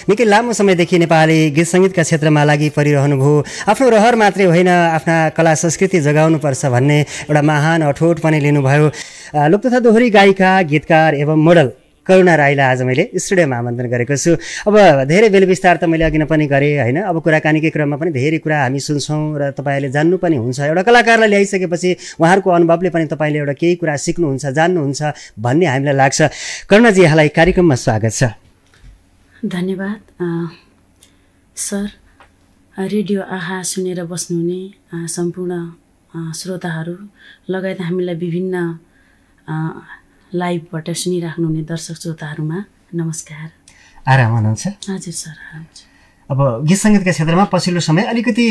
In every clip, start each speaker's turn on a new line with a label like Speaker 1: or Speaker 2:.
Speaker 1: निकै लामो समयदेखि नेपाली गीत सङ्गीतका क्षेत्रमा लागि परिरहनुभयो। आफ्नो रहर मात्रै होइन, आफ्ना कला संस्कृति जगाउनुपर्छ भन्ने एउटा महान अठोट पनि लिनुभयो। लोक तथा दोहोरी गायिका, गीतकार एवं मोडल करुणा राईलाई आज मैले स्टुडियोमा आमन्त्रण गरेको छु। अब धेरै बेलविस्तार त मैले अघि नै पनि गरेँ होइन। अब कुराकानीकै क्रममा पनि धेरै कुरा हामी सुन्छौँ र तपाईँले जान्नु पनि हुन्छ। एउटा कलाकारलाई ल्याइसकेपछि उहाँहरूको अनुभवले पनि तपाईँले एउटा केही कुरा सिक्नुहुन्छ, जान्नुहुन्छ भन्ने हामीलाई लाग्छ। करुणाजी, यहाँलाई कार्यक्रममा स्वागत छ।
Speaker 2: धन्यवाद सर। रेडियो आहा सुनेर बस्नुहुने सम्पूर्ण श्रोताहरू लगायत हामीलाई विभिन्न लाइभबाट सुनिराख्नुहुने दर्शक श्रोताहरूमा नमस्कार।
Speaker 1: आराम हुनुहुन्छ?
Speaker 2: हजुर सर, आराम छु।
Speaker 1: अब गीत सङ्गीतका क्षेत्रमा पछिल्लो समय अलिकति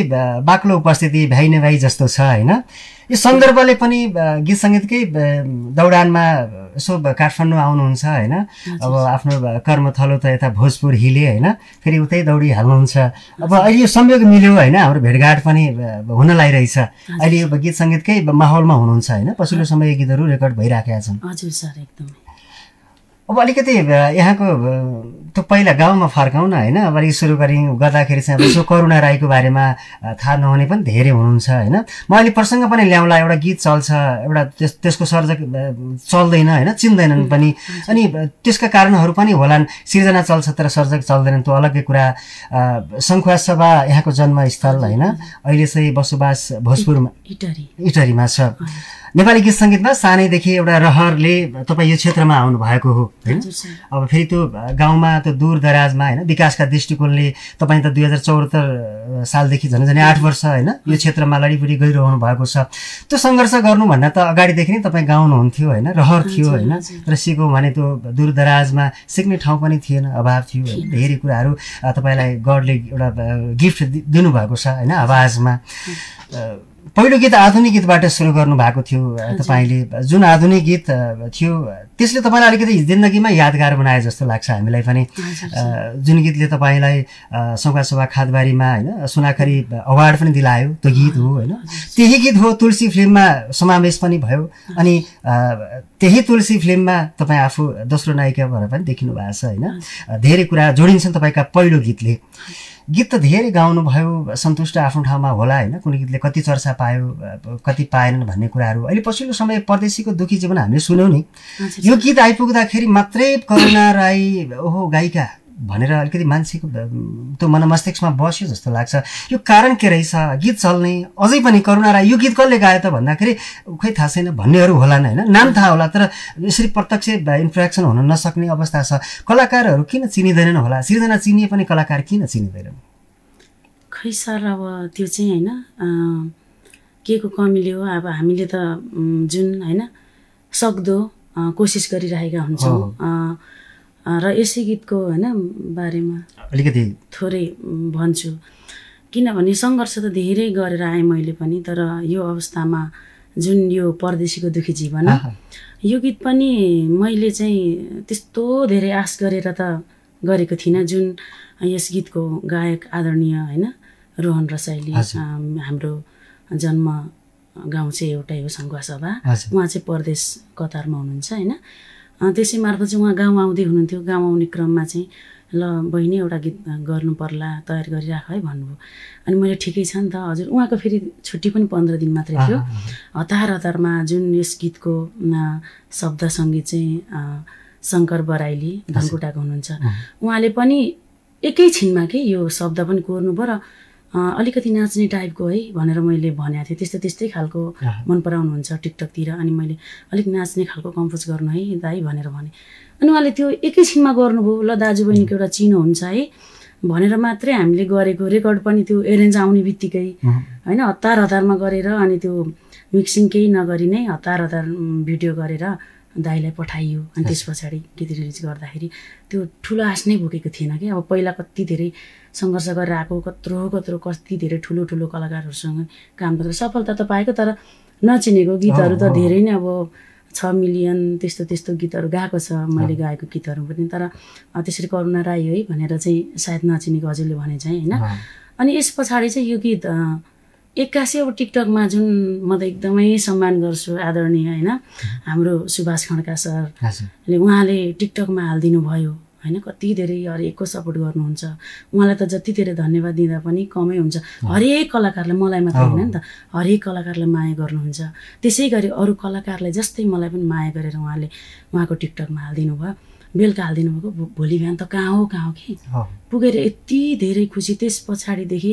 Speaker 1: बाक्लो उपस्थिति भ्याइ नभ्याइ जस्तो छ होइन। यो सन्दर्भले पनि गीत सङ्गीतकै दौडानमा यसो काठमाडौँ आउनुहुन्छ होइन। अब आफ्नो कर्मथलो त यता भोजपुर हिले होइन, फेरि उतै दौडिहाल्नुहुन्छ। अब अहिले यो संयोग मिल्यो होइन, हाम्रो भेटघाट पनि हुन लागिरहेछ। अहिले यो गीत सङ्गीतकै माहौलमा हुनुहुन्छ होइन। पछिल्लो समय गीतहरू रेकर्ड भइराखेका छन्।
Speaker 2: हजुर सर, एकदमै।
Speaker 1: अब अलिकति यहाँको त्यो पहिला गाउँमा फर्काउँ न होइन। अब अलिक सुरु गर्दाखेरि चाहिँ अब यसो करुणा राईको बारेमा थाहा नहुने पनि धेरै हुनुहुन्छ होइन। म अहिले प्रसङ्ग पनि ल्याउँला, एउटा गीत चल्छ, एउटा त्यसको सर्जक चल्दैन होइन, चिन्दैनन् पनि। अनि त्यसका कारणहरू पनि होलान्। सिर्जना चल्छ तर सर्जक चल्दैनन्, त्यो अलग्गै कुरा। सङ्खुवा सभा यहाँको जन्मस्थल होइन, अहिले चाहिँ बसोबास भोजपुरमा इटरीमा छ। नेपाली गीत सङ्गीतमा सानैदेखि एउटा रहरले तपाईँ यो क्षेत्रमा आउनु भएको हो होइन। अब फेरि त्यो गाउँमा त्यो दूर दराजमा होइन विकासका दृष्टिकोणले तपाईँ त 2074 सालदेखि झन् 8 वर्ष होइन यो क्षेत्रमा लडीबडी गइरहनु भएको छ। त्यो सङ्घर्ष गर्नुभन्दा त अगाडिदेखि नै तपाईँ गाउनुहुन्थ्यो होइन, रहर थियो होइन। तर सिकौँ भने त्यो दूर दराजमा सिक्ने ठाउँ पनि थिएन, अभाव थियो होइन। धेरै कुराहरू तपाईँलाई गडले एउटा गिफ्ट दिनुभएको छ होइन आवाजमा। पहिलो गीत आधुनिक गीतबाट सुरु गर्नुभएको थियो तपाईँले। जुन आधुनिक गीत थियो त्यसले तपाईँलाई अलिकति जिन्दगीमा यादगार बनाए जस्तो लाग्छ हामीलाई पनि। जुन गीतले तपाईँलाई सङ्खुवा सभा खादबारीमा होइन सुनाखरी अवार्ड पनि दिलायो, त्यो गीत हो होइन। त्यही गीत हो तुलसी फिल्ममा समावेश पनि भयो। अनि त्यही तुलसी फिल्ममा तपाईँ आफू दोस्रो नायिका भएर पनि देखिनु भएको छ होइन। धेरै कुरा जोडिन्छन् तपाईँका पहिलो गीतले। गीत त धेरै गाउनुभयो, सन्तुष्ट आफ्नो ठाउँमा होला होइन। कुनै गीतले कति चर्चा पायो, कति पाएनन् भन्ने कुराहरू। अहिले पछिल्लो समय परदेशीको दुःखी जीवन हामीले सुन्यौँ नि। यो गीत आइपुग्दाखेरि मात्रै करुणा राई ओहो गायिका भनेर अलिकति मान्छेको त्यो मनमस्तिष्कमा बस्यो जस्तो लाग्छ। यो कारण के रहेछ? गीत चल्ने अझै पनि करुणा राई यो गीत कसले गायो त भन्दाखेरि खै थाहा छैन भन्नेहरू होलान् होइन। नाम थाहा होला तर यसरी प्रत्यक्ष इन्ट्रेक्सन हुन नसक्ने अवस्था छ। कलाकारहरू किन चिनिँदैनन् होला? सिर्जना चिनिए पनि कलाकार किन चिनिँदैनन्?
Speaker 2: खै सर, अब त्यो चाहिँ होइन के को कमीले हो। अब हामीले त जुन होइन सक्दो कोसिस गरिरहेका हुन्छौँ। र यसै गीतको होइन बारेमा
Speaker 1: अलिकति
Speaker 2: थोरै भन्छु। किनभने सङ्घर्ष त धेरै गरेर आएँ मैले पनि। तर यो अवस्थामा जुन यो परदेशीको दुःखी जीवन यो गीत पनि मैले चाहिँ त्यस्तो धेरै आश गरेर त गरेको थिइनँ। जुन यस गीतको गायक आदरणीय होइन रोहन रसाइली, हाम्रो जन्म गाउँ चाहिँ एउटै हो सङ्खुवा सभा। उहाँ चाहिँ परदेश कतारमा हुनुहुन्छ होइन। त्यसै मार्फत चाहिँ उहाँ गाउँ आउँदै हुनुहुन्थ्यो। गाउँ आउने क्रममा चाहिँ ल बहिनी एउटा गीत गर्नु पर्ला, तयार गरिराख है भन्नुभयो। अनि मैले ठिकै छ नि त हजुर। उहाँको फेरि छुट्टी पनि 15 दिन मात्रै थियो। हतार हतारमा जुन यस गीतको शब्द सङ्गीत चाहिँ शङ्कर बराइली धनकुटाको हुनुहुन्छ। उहाँले पनि एकैछिनमा के यो शब्द पनि कोर्नु भयो र अलिकति नाच्ने टाइपको है भनेर मैले भनेको थिएँ। त्यस्तै खालको मन पराउनुहुन्छ टिकटकतिर। अनि मैले अलिक नाच्ने खालको कम्पोज गर्नु है दाइ भनेर भने। अनि उहाँले त्यो एकैछिनमा गर्नुभयो। ल दाजु बहिनीको एउटा चिनो हुन्छ है भनेर मात्रै हामीले गरेको। रेकर्ड पनि त्यो एरेन्ज आउने बित्तिकै होइन हतार हतारमा गरेर अनि त्यो मिक्सिङ केही नगरी नै हतार हतार भिडियो गरेर दाइलाई पठाइयो। अनि त्यस पछाडि गीत रिलिज गर्दाखेरि त्यो ठुलो आश नै बोकेको थिएन कि। अब पहिला कति धेरै सङ्घर्ष गरेर आएको, कत्रो कति धेरै ठुलो कलाकारहरूसँग काम गरेर सफलता त पाएको। तर नचिनेको गीतहरू त धेरै नै अब 6 मिलियन त्यस्तो गीतहरू गाएको छ मैले गाएको गीतहरू पनि। तर त्यसरी करुणा राई है भनेर चाहिँ सायद नचिनेको हजुरले भने चाहिँ होइन। अनि यस पछाडि चाहिँ यो गीत 81 अब टिकटकमा जुन म त एकदमै सम्मान गर्छु आदरणीय होइन हाम्रो सुभाष खड्का सरले उहाँले टिकटकमा हालिदिनु भयो होइन कति धेरै हरेकको सपोर्ट गर्नुहुन्छ उहाँलाई त जति धेरै धन्यवाद दिँदा पनि कमै हुन्छ हरेक कलाकारले मलाई मात्रै होइन नि त हरेक कलाकारलाई माया गर्नुहुन्छ त्यसै गरी अरू कलाकारलाई जस्तै मलाई पनि माया गरेर उहाँले उहाँको टिकटकमा हालिदिनु भयो बेलुका हालिदिनु भएको भोलि बिहान त कहाँ हो कि पुगेर यति धेरै खुसी त्यस पछाडिदेखि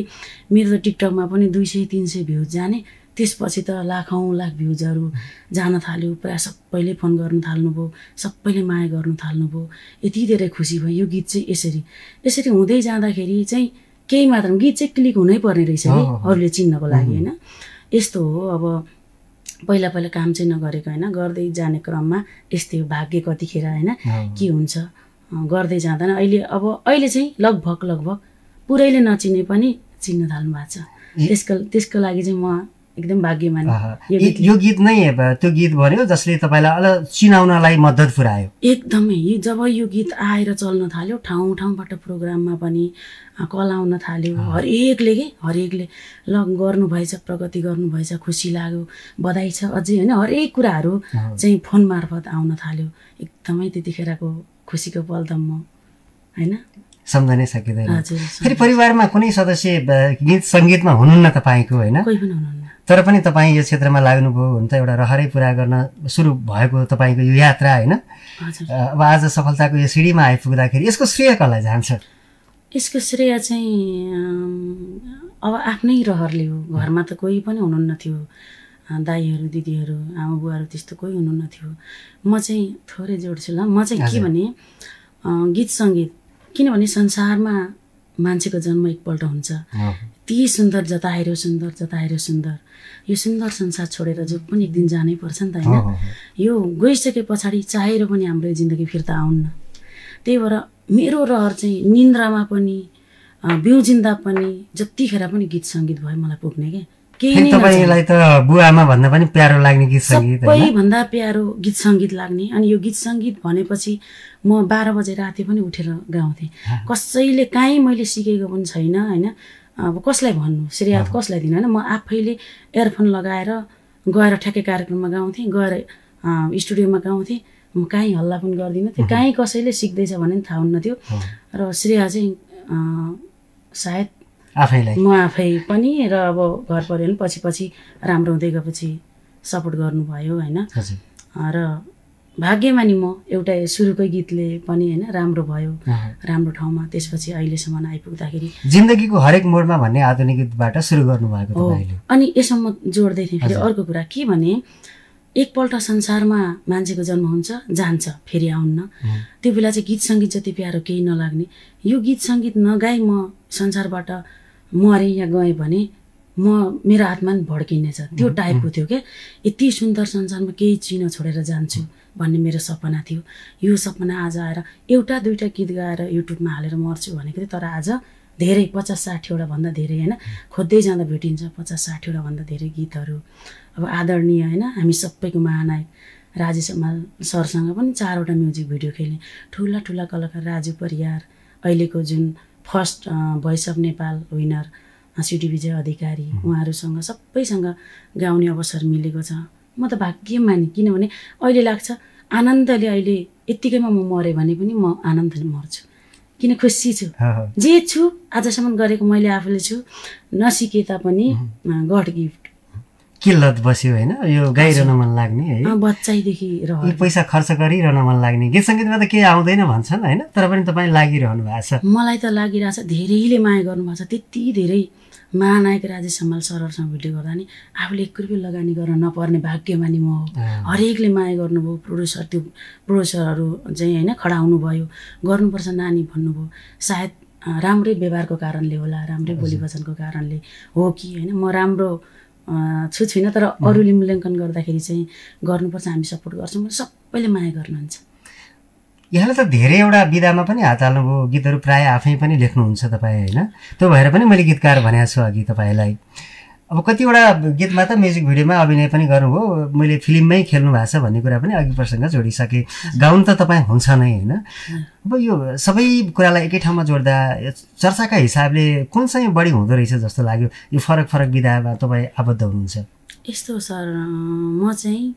Speaker 2: मेरो त टिकटकमा पनि 200-300 भ्युज जाने त्यसपछि त लाखौँ लाख भ्युजहरू जान थाल्यो प्रायः सबैले फोन गर्न थाल्नुभयो सबैले माया गर्नु थाल्नुभयो यति धेरै खुसी भयो यो गीत चाहिँ यसरी हुँदै जाँदाखेरि चाहिँ केही मात्रामा गीत चाहिँ क्लिक हुनै पर्ने रहेछ कि अरूले चिन्नको लागि होइन यस्तो हो अब पहिला काम चाहिँ नगरेको होइन गर्दै जाने क्रममा यस्तै भाग्य कतिखेर होइन के हुन्छ गर्दै जाँदैन अहिले चाहिँ लगभग पुरैले नचिने पनि चिन्न थाल्नु भएको छ त्यसको लागि चाहिँ म एकदम भाग्यमानी
Speaker 1: यो गीत नै त्यो गीत भन्यो जसले तपाईँलाई चिनाउनलाई मद्दत पुर्यायो
Speaker 2: एकदमै जब यो गीत आएर चल्न थाल्यो ठाउँबाट प्रोग्राममा पनि कल आउन थाल्यो हरेकले ल गर्नुभएछ प्रगति गर्नुभएछ खुसी लाग्यो बधाई छ अझै होइन हरेक कुराहरू चाहिँ फोन मार्फत आउन थाल्यो एकदमै त्यतिखेरको खुसीको पल त म होइन
Speaker 1: सम्झनै सकिँदैन फेरि परिवारमा कुनै सदस्य गीत सङ्गीतमा हुनुहुन्न तपाईँको होइन
Speaker 2: कोही पनि हुनुहुन्न
Speaker 1: तर पनि तपाईँ यो क्षेत्रमा लाग्नुभयो हुन त एउटा रहरै पुरा गर्न सुरु भएको तपाईँको यो यात्रा होइन अब आज सफलताको यो सिँढीमा आइपुग्दाखेरि यसको श्रेय कसलाई जान्छ
Speaker 2: यसको श्रेय चाहिँ अब आफ्नै रहरले हो घरमा त कोही पनि हुनुहुन्न थियो दाइहरू दिदीहरू आमा बुवाहरू त्यस्तो कोही हुनुहुन्न थियो म चाहिँ थोरै जोड्छु ल म चाहिँ के भने गीत सङ्गीत किनभने संसारमा मान्छेको जन्म एकपल्ट हुन्छ ती सुन्दर जताहेर सुन्दर यो सुन्दर संसार छोडेर जो पनि एक दिन जानै पर्छ नि त होइन यो गइसके पछाडि चाहेर पनि हाम्रो जिन्दगी फिर्ता आउन्न त्यही भएर मेरो रहर चाहिँ निन्द्रामा पनि बिउजिन्दा पनि जतिखेर पनि गीत सङ्गीत भयो मलाई पुग्ने के
Speaker 1: तपाईलाई त बुवामा भन्दा पनि प्यारो लाग्ने गीत सङ्गीत
Speaker 2: सबैभन्दा प्यारो गीत सङ्गीत लाग्ने अनि यो गीत सङ्गीत भनेपछि म 12 बजे राति पनि उठेर गाउँथेँ कसैले काहीँ मैले सिकेको पनि छैन होइन अब कसलाई भन्नु श्रेय कसलाई दिनु होइन म आफैले एयरफोन लगाएर गएर ठ्याक्कै कार्यक्रममा गाउँथेँ गएर स्टुडियोमा गाउँथेँ म काहीँ हल्ला पनि गर्दिनँ थियो काहीँ कसैले सिक्दैछ भने पनि थाहा हुन्न थियो र श्रेय चाहिँ सायद म आफै पनि र अब घर परिवार पछि राम्रो हुँदै गएपछि सपोर्ट गर्नुभयो होइन र भाग्यमानी म एउटा सुरुकै गीतले पनि होइन राम्रो भयो राम्रो ठाउँमा त्यसपछि अहिलेसम्म आइपुग्दाखेरि
Speaker 1: जिन्दगीको हरेक मोडमा भन्ने आधुनिक गीतबाट सुरु गर्नुभएको तपाईँले
Speaker 2: अनि यसमा म जोड्दै थिएँ फेरि अर्को कुरा के भने एकपल्ट संसारमा मान्छेको जन्म हुन्छ जान्छ फेरि आउन्न त्यो बेला चाहिँ गीत सङ्गीत जति प्यारो केही नलाग्ने यो गीत सङ्गीत नगाई म संसारबाट मरेँ या गएँ भने मेरो आत्मा नि भड्किनेछ त्यो टाइपको थियो क्या यति सुन्दर संसारमा केही चिनो छोडेर जान्छु भन्ने मेरो सपना थियो यो सपना आज आएर एउटा दुईटा गीत गाएर युट्युबमा हालेर मर्छु भनेको थियो तर आज धेरै 50-60 भन्दा धेरै होइन खोज्दै जाँदा भेटिन्छ 50-60 भन्दा धेरै गीतहरू अब आदरणीय होइन हामी सबैको महानायक राजेश हमाल सरसँग पनि 4वटा म्युजिक भिडियो खेलेँ ठुला कलाकार राजु परियार अहिलेको जुन first voice of Nepal winner CD Vijay Adhikari उहाँहरूसँग सबैसँग गाउने अवसर मिलेको छ म त भाग्यमानी किनभने अहिले लाग्छ आनन्दले अहिले यत्तिकैमा म मरेँ भने पनि म आनन्दले मर्छु किन खुसी छु जे छु आजसम्म गरेको मैले आफूले छु नसिके तापनि गड गिफ्ट
Speaker 1: किल्लत बस्यो होइन यो गाइरहन मन लाग्ने है
Speaker 2: बच्चैदेखि
Speaker 1: यी पैसा खर्च गरिरहन मन लाग्ने गीत सङ्गीतमा त केही आउँदैन भन्छन् होइन तर पनि तपाईँ लागिरहनु भएको छ
Speaker 2: मलाई त लागिरहेछ धेरैले माया गर्नुभएको छ त्यति धेरै महानायक राजेश हमाल सरहरूसँग भिडियो गर्दा नि आफूले 1 रुपियाँ लगानी गर्न नपर्ने भाग्यमानी म हो हरेकले माया गर्नुभयो प्रोड्युसरहरू चाहिँ होइन खडा हुनुभयो गर्नुपर्छ नानी भन्नुभयो सायद राम्रै व्यवहारको कारणले होला राम्रै बोली वचनको कारणले हो कि होइन म राम्रो छुइनँ तर अरूले मूल्याङ्कन गर्दाखेरि चाहिँ गर्नुपर्छ हामी सपोर्ट गर्छौँ सबैले माया गर्नुहुन्छ
Speaker 1: यहाँले त धेरैवटा विधामा पनि हात हाल्नुभयो गीतहरू प्राय आफै पनि लेख्नुहुन्छ तपाईँ होइन त्यो भएर पनि मैले गीतकार भनेको छु अघि तपाईँलाई अब कतिवटा गीतमा त म्युजिक भिडियोमा अभिनय पनि गर्नुभयो मैले फिल्ममै खेल्नु भएको छ भन्ने कुरा पनि अघि प्रसङ्ग जोडिसकेँ गाउन त तपाईँ हुन्छ नै होइन अब यो सबै कुरालाई एकै ठाउँमा जोड्दा चर्चाका हिसाबले कुन चाहिँ बढी हुँदो रहेछ जस्तो लाग्यो यो फरक विधामा तपाईँ आबद्ध हुनुहुन्छ
Speaker 2: यस्तो सर म चाहिँ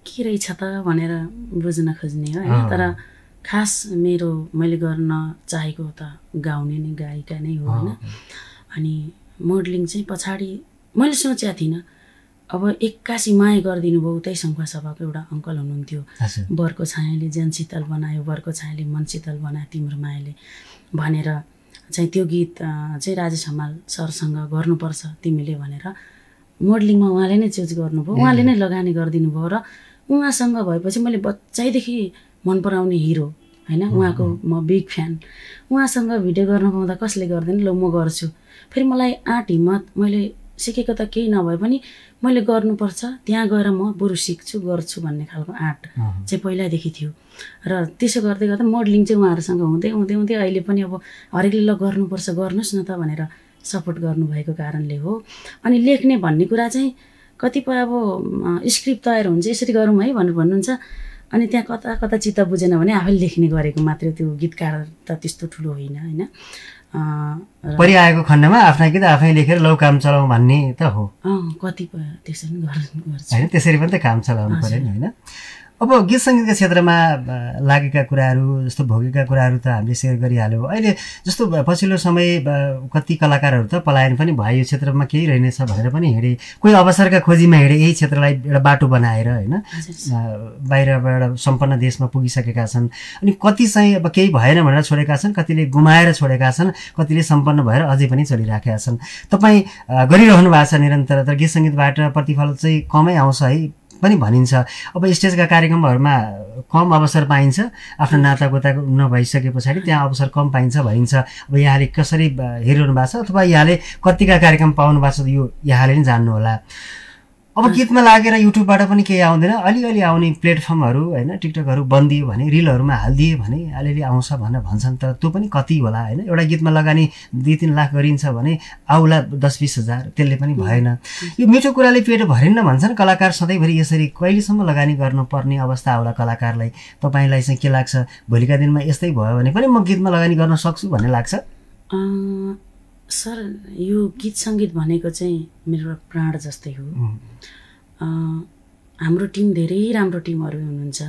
Speaker 2: के रहेछ त भनेर बुझ्न खोज्ने हो होइन तर खास मैले गर्न चाहेको त गाउने नै गायिका नै हो होइन। अनि मोडलिङ चाहिँ पछाडि मैले सोचेको थिइनँ। अब 81 माया गरिदिनु भयो उतै शङ्खुवा सभाको एउटा अङ्कल हुनुहुन्थ्यो, बरको छायाले ज्यान शीतल बनायो, बरको छायाले मन शीतल बनायो तिम्रो मायाले भनेर चाहिँ त्यो गीत चाहिँ राजेश हमाल सरसँग गर्नुपर्छ तिमीले भनेर मोडलिङमा उहाँले नै चुज गर्नुभयो, उहाँले नै लगानी गरिदिनु भयो। र उहाँसँग भएपछि मैले बच्चैदेखि मन पराउने हिरो होइन, उहाँको म बिग फ्यान। उहाँसँग भिडियो गर्न पाउँदा कसले गर्दैन, ल म गर्छु। फेरि मलाई आँट हिम्मत, मैले सिकेको त केही नभए पनि मैले गर्नुपर्छ, त्यहाँ गएर म बरु सिक्छु गर्छु भन्ने खालको आँट चाहिँ पहिल्यैदेखि थियो। र त्यसो गर्दै गर्दा मोडलिङ चाहिँ उहाँहरूसँग हुँदै हुँदै हुँदै अहिले पनि अब हरेकले ल गर्नुपर्छ गर्नुहोस् न त भनेर सपोर्ट गर्नुभएको कारणले हो। अनि लेख्ने भन्ने कुरा चाहिँ कतिपय अब स्क्रिप्ट तयार हुन्छ यसरी गरौँ है भनेर भन्नुहुन्छ, अनि त्यहाँ कता कता चित्त बुझेन भने आफैले लेख्ने गरेको मात्रै, त्यो गीतकार त त्यस्तो ठुलो होइन होइन।
Speaker 1: परिआएको खण्डमा आफ्ना गीत आफै लेखेर लौ काम चलाउँ भन्ने त हो।
Speaker 2: कतिपय त्यसरी गर्छ
Speaker 1: होइन, त्यसरी पनि त काम चलाउनु पर्यो नि होइन। अब गीत सङ्गीतका क्षेत्रमा लागेका कुराहरू जस्तो भोगेका कुराहरू त हामीले सेयर गरिहाल्यौँ। अहिले जस्तो पछिल्लो समय कति कलाकारहरू त पलायन पनि भयो, यो क्षेत्रमा केही रहेनछ भनेर पनि हिँडे, कोही अवसरका खोजीमा हिँडे, यही क्षेत्रलाई एउटा बाटो बनाएर होइन बाहिरबाट सम्पन्न देशमा पुगिसकेका छन्। अनि कति चाहिँ अब केही भएन भनेर छोडेका छन्, कतिले गुमाएर छोडेका छन्, कतिले सम्पन्न भएर अझै पनि चलिराखेका छन्। तपाईँ गरिरहनु भएको छ निरन्तर, तर गीत सङ्गीतबाट प्रतिफल चाहिँ कमै आउँछ है पनि भनिन्छ। अब स्टेजका कार्यक्रमहरूमा कम अवसर पाइन्छ, आफ्नो नातागोता नभइसके पछाडि त्यहाँ अवसर कम पाइन्छ भनिन्छ। अब यहाँले कसरी हेरिरहनु भएको छ अथवा यहाँले कतिका कार्यक्रम पाउनु भएको छ यो यहाँले नै जान्नुहोला। अब गीतमा लागेर युट्युबबाट पनि केही आउँदैन, अलिअलि आउने प्लेटफर्महरू होइन टिकटकहरू बन्दियो भने, रिलहरूमा हालिदिए भने अलिअलि आउँछ भनेर भन्छन्, तर त्यो पनि कति होला होइन। एउटा गीतमा लगानी 2-3 लाख गरिन्छ भने आउला 10-20 हजार, त्यसले पनि भएन। यो मिठो कुराले पेट भरिन्न भन्छन् कलाकार सधैँभरि। यसरी कहिलेसम्म लगानी गर्नुपर्ने अवस्था आउला कलाकारलाई? तपाईँलाई चाहिँ के लाग्छ, भोलिका दिनमा यस्तै भयो भने पनि म गीतमा लगानी गर्न सक्छु भन्ने लाग्छ?
Speaker 2: सर यो गीत सङ्गीत भनेको चाहिँ मेरो प्राण जस्तै हो। हाम्रो टिम धेरै राम्रो टिमहरू हुनुहुन्छ,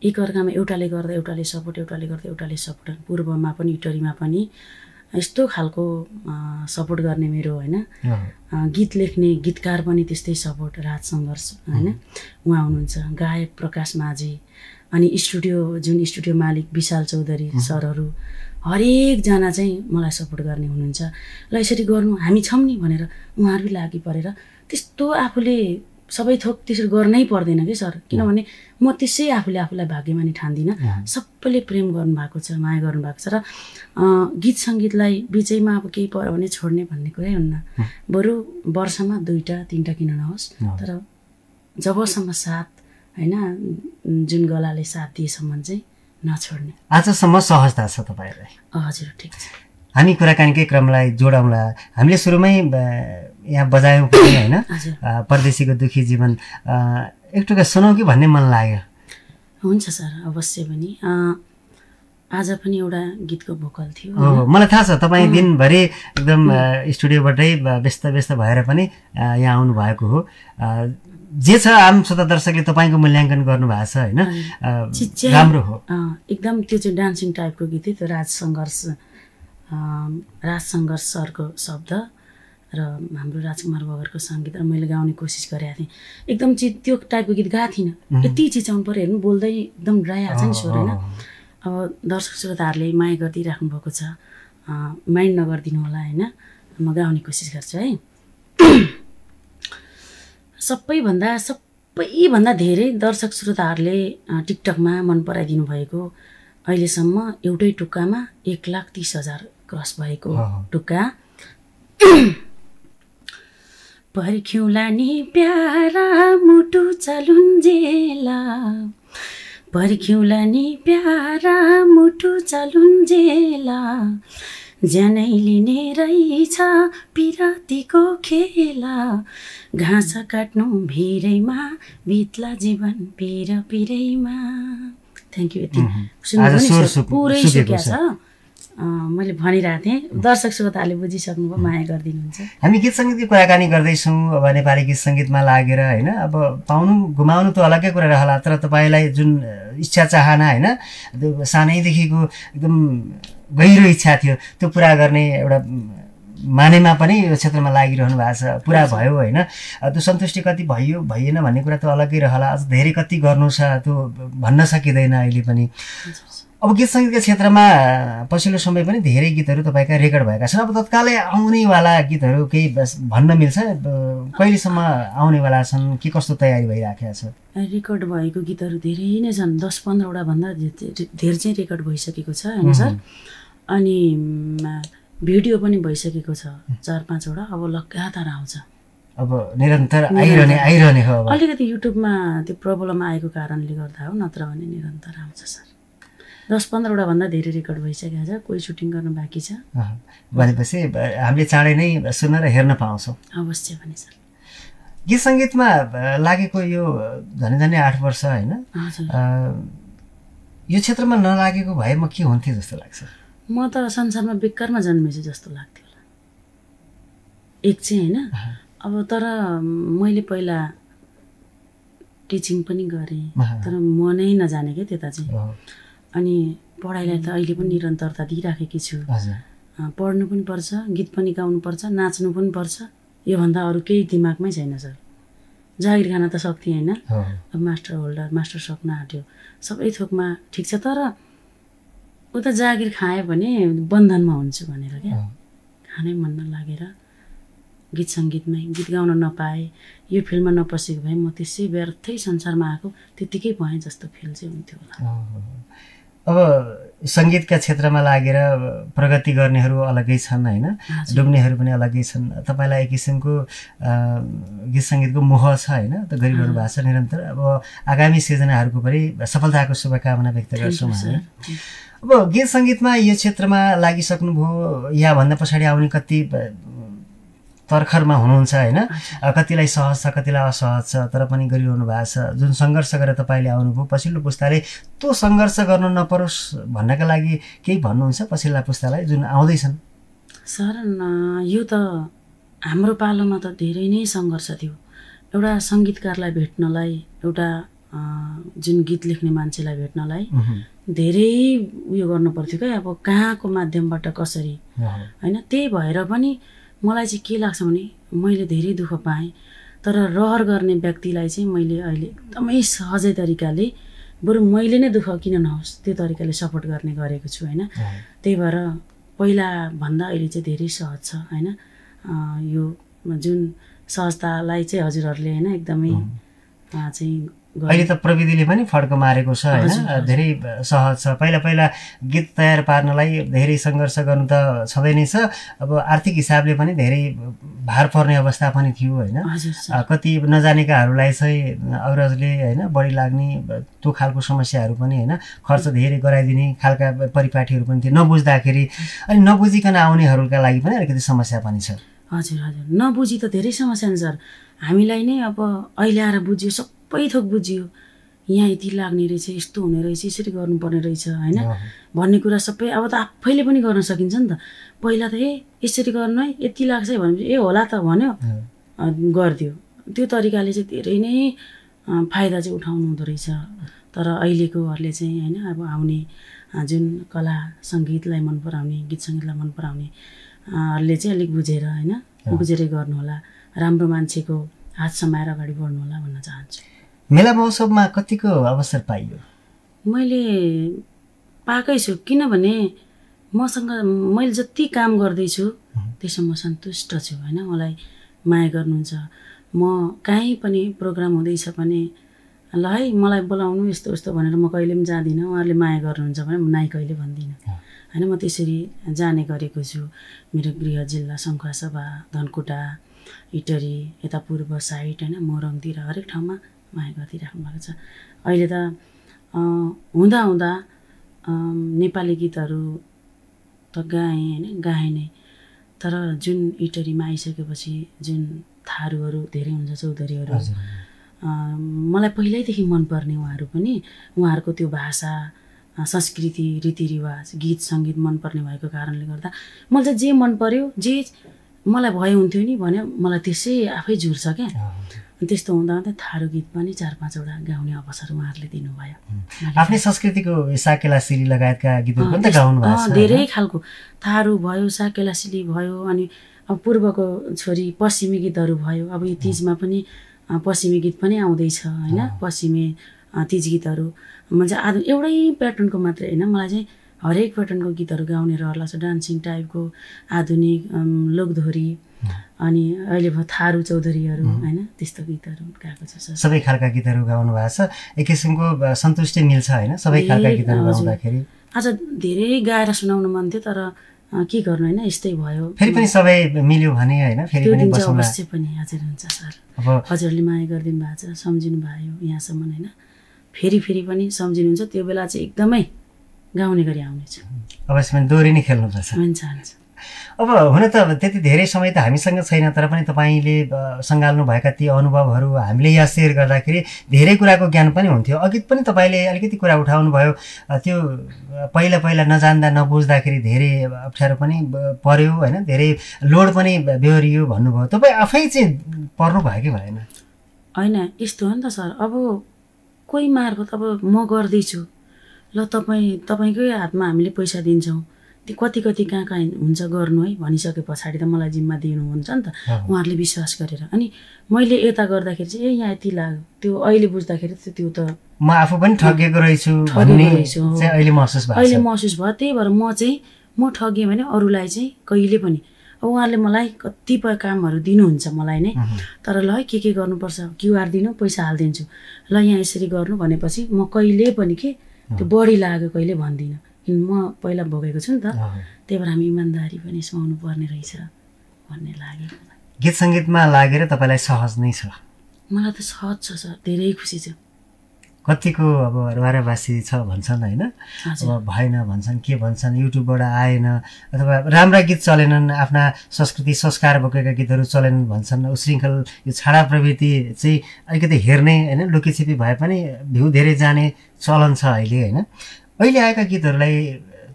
Speaker 2: एकअर्कामा एउटाले गर्दा एउटाले सपोर्ट, एउटाले गर्दा एउटाले सपोर्ट। पूर्वमा पनि इटरीमा पनि यस्तो खालको सपोर्ट गर्ने मेरो होइन, गीत लेख्ने गीतकार पनि त्यस्तै सपोर्ट, राज सङ्घर्ष होइन उहाँ हुनुहुन्छ, गायक प्रकाश माझी, अनि जुन स्टुडियो मालिक विशाल चौधरी सरहरू, हरेकजना चाहिँ मलाई सपोर्ट गर्ने हुनुहुन्छ। ल यसरी गर्नु हामी छौँ नि भनेर उहाँहरू लागि परेर त्यस्तो आफूले सबै थोक त्यसरी गर्नै पर्दैन कि सर, किनभने म त्यसै आफूलाई भाग्यमानी ठान्दिनँ। सबैले प्रेम गर्नुभएको छ, माया गर्नुभएको छ, र गीत सङ्गीतलाई बिचैमा अब केही पर्यो भने छोड्ने भन्ने कुरै हुन्न। बरु वर्षमा 2-3टा किन नहोस्, तर जबसम्म साथ होइन जुन गलाले साथ दिएसम्म चाहिँ नछोड्ने।
Speaker 1: आजसम्म सहजता छ तपाईँलाई?
Speaker 2: हजुर ठिक छ।
Speaker 1: हामी कुराकानीकै क्रमलाई जोडौँला। हामीले सुरुमै यहाँ बजायौँ पनि होइन, परदेशीको दुखी जीवन एक टुक्का सुनौँ कि भन्ने मन लाग्यो।
Speaker 2: हुन्छ सर, अवश्य पनि। आज पनि एउटा गीतको भोकल थियो।
Speaker 1: मलाई थाहा छ तपाईँ दिनभरि एकदम स्टुडियोबाटै व्यस्त भएर पनि यहाँ आउनु भएको हो। जे छ आम श्रोता दर्शकले तपाईँको मूल्याङ्कन गर्नुभएको छ होइन, राम्रो हो
Speaker 2: एकदम। त्यो चाहिँ डान्सिङ टाइपको गीत थियो, त्यो राज सङ्घर्ष सरको शब्द र हाम्रो राजकुमार बगरको सङ्गीत, र मैले गाउने कोसिस गरेको थिएँ। एकदम त्यो टाइपको गीत गाएको थिइनँ, यति चिचाउनु पऱ्यो हेर्नु, बोल्दै एकदम ड्राई आएको छ नि स्वर होइन। अब दर्शक श्रोताहरूले माया गरिदिइराख्नु भएको छ, माइन्ड नगरिदिनु होला होइन, म गाउने कोसिस गर्छु है। सबैभन्दा धेरै दर्शक श्रोताहरूले टिकटकमा मन पराइदिनु भएको अहिलेसम्म एउटै टुक्कामा 1,30,000 क्रस भएको टुक्का, पर्ख्यौला नि प्यारा मुटु चलुन्जेला, पर्ख्यौला नि प्यारा मुटु चलुन्जेला, ज्यानै लिने रहेछ पिरातीको खेला, घाँस काट्नु भिरैमा बित्ला जीवन पिरैमा। Thank you. यति पुरै सुक्या छ, मैले भनिरहेको थिएँ, दर्शक श्रोताले बुझिसक्नुभयो, माया गरिदिनुहुन्छ।
Speaker 1: हामी गीत सङ्गीतको कुराकानी गर्दैछौँ। अब नेपाली गीत सङ्गीतमा लागेर होइन, अब पाउनु गुमाउनु त अलग्गै कुरा रहला, तर तपाईँलाई जुन इच्छा चाहना होइन, सानैदेखिको एकदम गहिरो इच्छा थियो त्यो पुरा गर्ने एउटा मानेमा पनि यो क्षेत्रमा लागिरहनु भएको छ, पुरा भयो होइन। त्यो सन्तुष्टि कति भयो भइएन भन्ने कुरा त अलग्गै रहला, अझ धेरै कति गर्नु छ त्यो भन्न सकिँदैन अहिले पनि। अब गीत सङ्गीतको क्षेत्रमा पछिल्लो समय पनि धेरै गीतहरू तपाईँका रेकर्ड भएका छन्। अब तत्कालै आउनेवाला गीतहरू केही भन्न मिल्छ? कहिलेसम्म आउनेवाला छन्, के कस्तो तयारी भइराखेको छ?
Speaker 2: रेकर्ड भएको गीतहरू धेरै नै छन्, 10-15वटा भन्दा धेरै चाहिँ रेकर्ड भइसकेको छ होइन सर। अनि भिडियो पनि भइसकेको छ 4-5वटा, अब लगातार आउँछ,
Speaker 1: अब निरन्तर आइरहने हो।
Speaker 2: अलिकति युट्युबमा त्यो प्रब्लम आएको कारणले गर्दा हो, नत्र भने निरन्तर आउँछ सर। 10-15वटा भन्दा धेरै रेकर्ड भइसकेको छ, कोही सुटिङ गर्न बाँकी छ।
Speaker 1: भनेपछि हामीले चाँडै नै सुन्न र हेर्न पाउँछौँ।
Speaker 2: अवश्य पनि सर।
Speaker 1: गीत सङ्गीतमा लागेको यो झनै 8 वर्ष होइन, यो क्षेत्रमा नलागेको भए म के हुन्थेँ जस्तो लाग्छ?
Speaker 2: म त संसारमा बेकारमा जन्मेछु जस्तो लाग्थ्यो होला एक चाहिँ होइन। अब तर मैले पहिला टिचिङ पनि गरेँ, तर म नै नजाने क्या त्यता चाहिँ। अनि पढाइलाई त अहिले पनि निरन्तरता दिइराखेकी छु। पढ्नु पनि पर्छ, गीत पनि गाउनु पर्छ, नाच्नु पनि पर्छ, योभन्दा अरू केही दिमागमै छैन सर। जागिर खान त सक्थेँ होइन, अब मास्टर होल्डर मास्टर सक्न आँट्यो, सबै थोकमा ठिक छ, तर उता जागिर खाएँ भने बन्धनमा हुन्छु भनेर क्या खानै मन नलागेर गीत सङ्गीतमै गीत गाउन नपाएँ, यो फिल्डमा नपसेको भए म त्यसै व्यर्थै संसारमा आएको त्यत्तिकै भएँ जस्तो फिल चाहिँ हुन्थ्यो होला।
Speaker 1: अब सङ्गीतका क्षेत्रमा लागेर प्रगति गर्नेहरू अलग्गै छन् होइन, डुब्नेहरू पनि अलग्गै छन्। तपाईँलाई एक किसिमको गीत सङ्गीतको मोह छ होइन, त गरिरहनु भएको छ निरन्तर। अब आगामी सिर्जनाहरूको पनि सफलताको शुभकामना व्यक्त गर्छौँ हामी। अब गीत सङ्गीतमा यो क्षेत्रमा लागिसक्नुभयो, याभन्दा पछाडि आउने कति तर्खरमा हुनुहुन्छ होइन, कतिलाई सहज छ कतिलाई असहज छ, तर पनि गरिरहनु भएको छ। जुन सङ्घर्ष गरेर तपाईँले आउनुभयो, पछिल्लो पुस्ताले त्यो सङ्घर्ष गर्नु नपरोस् भन्नका लागि केही भन्नुहुन्छ पछिल्ला पुस्तालाई जुन आउँदैछन्?
Speaker 2: सर यो त हाम्रो पालोमा त धेरै नै सङ्घर्ष थियो। एउटा सङ्गीतकारलाई भेट्नलाई, एउटा जुन गीत लेख्ने मान्छेलाई भेट्नलाई धेरै उयो गर्नु पर्थ्यो क्या, अब कहाँको माध्यमबाट कसरी होइन। त्यही भएर पनि मलाई चाहिँ के लाग्छ भने मैले धेरै दुःख पाएँ, तर रहर गर्ने व्यक्तिलाई चाहिँ मैले अहिले एकदमै सहजै तरिकाले, बरु मैले नै दुःख किन नहोस् त्यो तरिकाले सपोर्ट गर्ने गरेको छु होइन। त्यही भएर पहिला भन्दा अहिले चाहिँ धेरै सहज छ होइन। यो जुन सहजतालाई चाहिँ हजुरहरूले होइन एकदमै चाहिँ
Speaker 1: अहिले त प्रविधिले पनि फड्को मारेको छ होइन, धेरै सहज छ। पहिला गीत तयार पार्नलाई धेरै सङ्घर्ष गर्नु त छँदै नै छ, अब आर्थिक हिसाबले पनि धेरै भार पर्ने अवस्था पनि थियो होइन। कति नजानेकाहरूलाई चाहिँ अग्रजले होइन बढी लाग्ने त्यो खालको समस्याहरू पनि होइन, खर्च धेरै गराइदिने खालका परिपाटीहरू पनि थियो नबुझ्दाखेरि। अनि नबुझिकन आउनेहरूका लागि पनि अलिकति समस्या पनि छ।
Speaker 2: हजुर हजुर, नबुझी त धेरै समस्या नि सर। हामीलाई नै अब अहिले आएर बुझ्यो, सबै थोक बुझियो, यहाँ यति लाग्ने रहेछ, यस्तो हुने रहेछ, यसरी गर्नुपर्ने रहेछ होइन भन्ने कुरा सबै अब त आफैले पनि गर्न सकिन्छ नि त। पहिला त यसरी गर्नु है, यति लाग्छ है भनेपछि होला त भन्यो, गरिदियो। त्यो तरिकाले चाहिँ धेरै नै फाइदा चाहिँ उठाउनु हुँदो रहेछ। तर अहिलेकोहरूले चाहिँ होइन, अब आउने जुन कला सङ्गीतलाई मन पराउने, गीत सङ्गीतलाई मन पराउनेहरूले चाहिँ अलिक बुझेर होइन, बुझेरै गर्नु होला, राम्रो मान्छेको हात समाएर अगाडि बढ्नु होला भन्न चाहन्छु।
Speaker 1: मेला महोत्सवमा कतिको अवसर पाइयो?
Speaker 2: मैले पाएकै छु, किनभने मसँग मैले जति काम गर्दैछु त्यसमा म सन्तुष्ट छु होइन। मलाई माया गर्नुहुन्छ, म कहीँ पनि प्रोग्राम हुँदैछ भने ल है मलाई बोलाउनु यस्तो यस्तो भनेर म कहिले पनि जाँदिनँ। उहाँहरूले माया गर्नुहुन्छ भने म नाइ कहिले भन्दिनँ होइन। म त्यसरी जाने गरेको छु। मेरो गृह जिल्ला सङ्खुवासभा, धनकुटा, इटरी, यता पूर्व साइड होइन, मोरङतिर हरेक ठाउँमा माया गरिदिइराख्नु भएको छ। अहिले त हुँदा हुँदा नेपाली गीतहरू त गाएँ होइन, गाएँ नै, तर जुन इटरीमा आइसकेपछि जुन थारूहरू धेरै हुन्छ, चौधरीहरू, मलाई पहिल्यैदेखि मनपर्ने उहाँहरू पनि, उहाँहरूको त्यो भाषा संस्कृति रीतिरिवाज गीत सङ्गीत मनपर्ने भएको कारणले गर्दा मलाई चाहिँ जे मन पर्यो जे मलाई भए हुन्थ्यो नि भन्यो मलाई त्यसै आफै जुर्छ क्या। त्यस्तो हुँदा हुँदा थारू गीत पनि 4-5 वटा गाउने अवसर उहाँहरूले दिनुभयो।
Speaker 1: आफ्नै संस्कृतिको साकेला सिली लगायतका गीतहरू पनि त गाउनु भएको छ।
Speaker 2: धेरै खालको थारू भयो, साकेला सिली भयो, अनि अब पूर्वको छोरी पश्चिमी गीतहरू भयो। अब यो तिजमा पनि पश्चिमी गीत पनि आउँदैछ होइन, पश्चिमी तिज गीतहरू। म चाहिँ एउटै प्याटर्नको मात्रै होइन, मलाई चाहिँ हरेक प्याटर्नको गीतहरू गाउने रहर लाग्छ। डान्सिङ टाइपको, आधुनिक, लोकधोरी, अनि अहिले भयो थारू चौधरीहरू होइन, त्यस्तो गीतहरू गाएको छ सर।
Speaker 1: सबै खालका गीतहरू गाउनु भएको छ। एक किसिमको सन्तुष्टि मिल्छ होइन सबै खालका गीतहरू गाउँदाखेरि।
Speaker 2: आज धेरै गाएर सुनाउनु मन थियो तर के गर्नु होइन, यस्तै भयो।
Speaker 1: फेरि पनि सबै मिल्यो भने होइन फेरि पनि बसौँला।
Speaker 2: अवश्य पनि हजुर हुन्छ सर। अब हजुरले माया गरिदिनु भएको छ, सम्झिनु भयो यहाँसम्म होइन, फेरि पनि सम्झिनुहुन्छ त्यो बेला चाहिँ एकदमै गाउने गरी आउनेछ।
Speaker 1: अवश्य पनि दोहोरी नै खेल्नुपर्छ।
Speaker 2: हुन्छ हुन्छ।
Speaker 1: अब हुन त त्यति धेरै समय त हामीसँग छैन, तर पनि तपाईँले सँगाल्नु भएका ती अनुभवहरू हामीले यहाँ सेयर गर्दाखेरि धेरै कुराको ज्ञान पनि हुन्थ्यो। अघि पनि तपाईँले अलिकति कुरा उठाउनु भयो, त्यो पहिला नजान्दा नबुझ्दाखेरि धेरै अप्ठ्यारो पनि पर्यो होइन, धेरै लोड पनि बेहोरियो भन्नुभयो। तपाईँ आफै चाहिँ पर्नु भयो कि भएन?
Speaker 2: होइन यस्तो हो नि त सर, अब कोही मार्फत अब म गर्दैछु ल तपाईँकै हातमा हामीले पैसा दिन्छौँ, त्यो कति कहाँ हुन्छ गर्नु है भनिसके पछाडि त मलाई जिम्मा दिनुहुन्छ नि त उहाँहरूले विश्वास गरेर। अनि मैले यता गर्दाखेरि चाहिँ यहाँ यति लाग्यो, त्यो अहिले बुझ्दाखेरि त्यो त
Speaker 1: म आफू पनि ठगेको रहेछु भन्ने चाहिँ अहिले महसुस
Speaker 2: भयो। त्यही भएर म ठगेँ भने अरूलाई चाहिँ कहिले पनि, अब उहाँहरूले मलाई कतिपय कामहरू दिनुहुन्छ मलाई नै, तर ल के गर्नुपर्छ, क्युआर दिनु पैसा हालिदिन्छु, ल यहाँ यसरी गर्नु भनेपछि म कहिले पनि के त्यो बढी लाग्यो कहिले भन्दिनँ, किन म पहिला भोगेको छु नि त। त्यही भएर हामी इमान्दारी पनि सुहाउनु पर्ने रहेछ भन्ने लाग्यो।
Speaker 1: गीत सङ्गीतमा लागेर तपाईँलाई सहज नै छ?
Speaker 2: मलाई त सहज छ सर, धेरै खुसी छु।
Speaker 1: कतिको अब रुवाराबासी छ भन्छन् होइन, अब भएन भन्छन्, के भन्छन्, युट्युबबाट आएन अथवा राम्रा गीत चलेनन्, आफ्ना संस्कृति संस्कार बोकेका गीतहरू चलेनन् भन्छन्। उशृङ्खल यो छाडा प्रवृत्ति चाहिँ अलिकति हेर्ने होइन, लुकीछिपी भए पनि भ्यू धेरै जाने चलन छ अहिले होइन। अहिले आएका गीतहरूलाई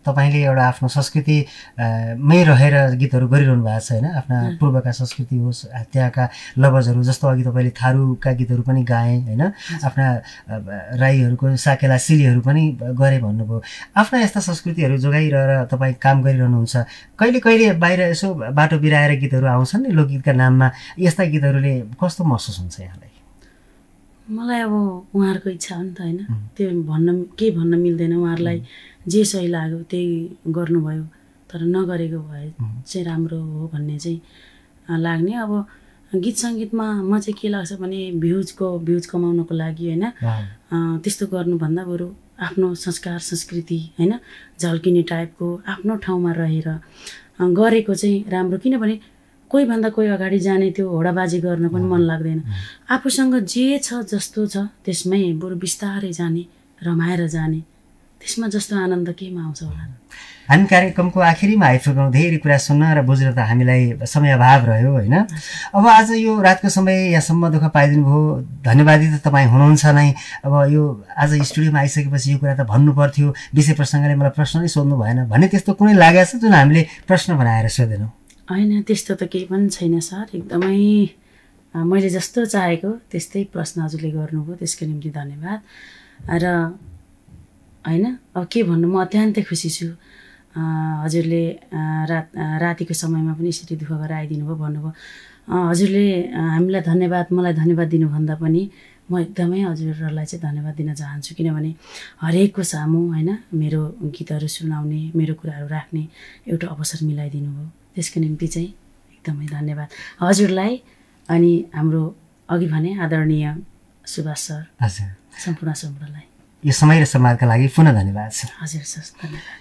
Speaker 1: तपाईँले एउटा आफ्नो संस्कृतिमै रहेर गीतहरू गरिरहनु भएको छ होइन, आफ्ना पूर्वका संस्कृति होस्, त्यहाँका लवजहरू, जस्तो अघि तपाईँले थारूका गीतहरू पनि गाएँ होइन, आफ्ना राईहरूको साकेला सिलीहरू पनि गरे भन्नुभयो। आफ्ना यस्ता संस्कृतिहरू जोगाइरहेर तपाईँ काम गरिरहनुहुन्छ। कहिले बाहिर यसो बाटो बिराएर गीतहरू आउँछन् नि लोकगीतका नाममा, यस्ता गीतहरूले कस्तो महसुस हुन्छ यहाँलाई?
Speaker 2: मलाई अब उहाँहरूको इच्छा हो नि त होइन, त्यो भन्न मिल्दैन। उहाँहरूलाई जे सही लाग्यो त्यही गर्नुभयो, तर नगरेको भए चाहिँ राम्रो हो भन्ने चाहिँ लाग्ने। अब गीत सङ्गीतमा म चाहिँ के लाग्छ भने भ्युज कमाउनको लागि होइन, त्यस्तो गर्नुभन्दा बरु आफ्नो संस्कार संस्कृति होइन झल्किने टाइपको आफ्नो ठाउँमा रहेर गरेको चाहिँ राम्रो। किनभने कोही भन्दा कोही अगाडि जाने त्यो होडाबाजी गर्न पनि मन लाग्दैन। आफूसँग जे छ जस्तो छ त्यसमै बरु बिस्तारै जाने, रमाएर जाने, त्यसमा जस्तो आनन्द केमा आउँछ होला।
Speaker 1: हामी कार्यक्रमको आखिरीमा आइपुग्यौँ। धेरै कुरा सुन्न र बुझ्न त हामीलाई समय अभाव रह्यो होइन। अब आज यो रातको समय यहाँसम्म दुःख पाइदिनु भयो, धन्यवादी त तपाईँ हुनुहुन्छ नै। अब यो आज स्टुडियोमा आइसकेपछि यो कुरा त भन्नु पर्थ्यो, विषय प्रसङ्गले मलाई प्रश्न नै सोध्नु भएन भन्ने त्यस्तो कुनै लागेको छ जुन हामीले प्रश्न बनाएर सोधेनौँ?
Speaker 2: होइन त्यस्तो त केही पनि छैन सर, एकदमै मैले जस्तो चाहेको त्यस्तै प्रश्न हजुरले गर्नुभयो, त्यसको निम्ति धन्यवाद। र होइन अब के भन्नु, म अत्यन्तै खुसी छु। हजुरले रातिको समयमा पनि यसरी दुःख गरेर आइदिनु भयो भन्नुभयो। हजुरले हामीलाई धन्यवाद, मलाई धन्यवाद दिनुभन्दा पनि म एकदमै हजुरहरूलाई चाहिँ धन्यवाद दिन चाहन्छु। किनभने हरेकको सामु होइन मेरो गीतहरू सुनाउने, मेरो कुराहरू राख्ने एउटा अवसर मिलाइदिनु भयो, त्यसको निम्ति चाहिँ एकदमै धन्यवाद हजुरलाई। अनि हाम्रो अघि भने आदरणीय सुभाष सर, सम्पूर्णलाई
Speaker 1: यो समय र सम्वादका लागि पुनः धन्यवाद।
Speaker 2: हजुर सर, धन्यवाद।